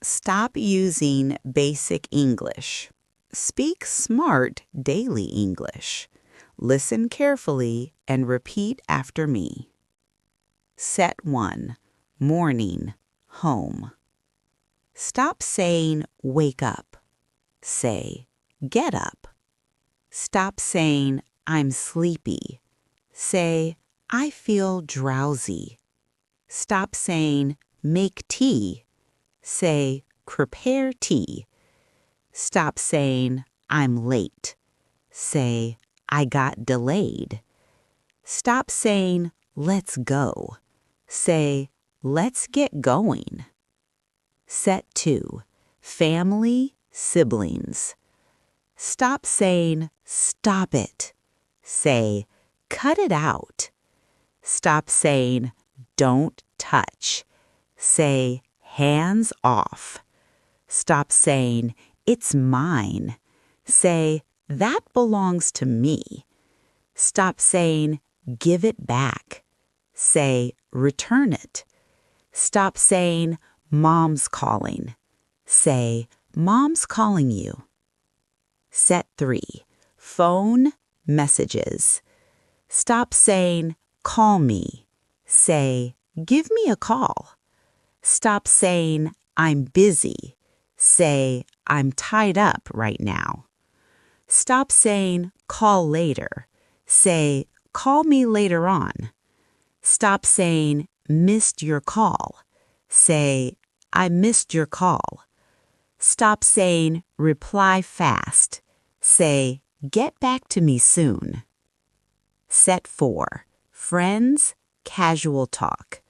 Stop using basic English. Speak smart daily English. Listen carefully and repeat after me. Set 1. Morning, home. Stop saying wake up. Say get up. Stop saying I'm sleepy. Say I feel drowsy. Stop saying make tea. Say prepare tea. Stop saying I'm late. Say I got delayed. Stop saying let's go. Say let's get going. Set 2. Family, siblings. Stop saying stop it. Say cut it out. Stop saying don't touch. Say hands off. Stop saying it's mine. Say that belongs to me. Stop saying give it back. Say return it. Stop saying mom's calling. Say mom's calling you. Set 3. Phone, messages. Stop saying call me. Say give me a call. Stop saying I'm busy. Say I'm tied up right now. Stop saying call later. Say call me later on. Stop saying missed your call. Say I missed your call. Stop saying reply fast. Say get back to me soon. Set 4. Friends, casual talk.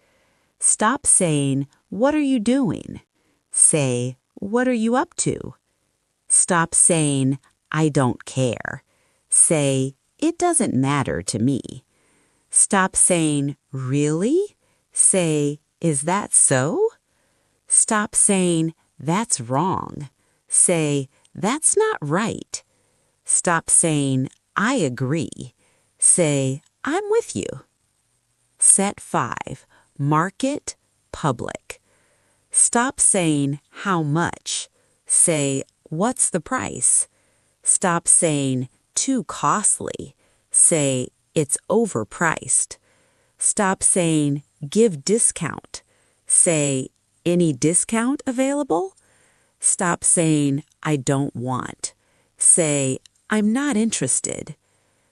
Stop saying what are you doing? Say what are you up to? Stop saying I don't care. Say it doesn't matter to me. Stop saying really? Say is that so? Stop saying that's wrong. Say that's not right. Stop saying I agree. Say I'm with you. Set 5. Market, public. Stop saying how much. Say what's the price? Stop saying too costly. Say it's overpriced. Stop saying give discount. Say any discount available? Stop saying I don't want. Say I'm not interested.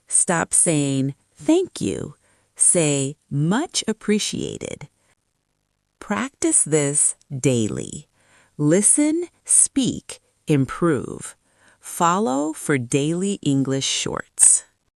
Stop saying thank you. Say much appreciated. Practice this daily. Listen, speak, improve. Follow for daily English shorts.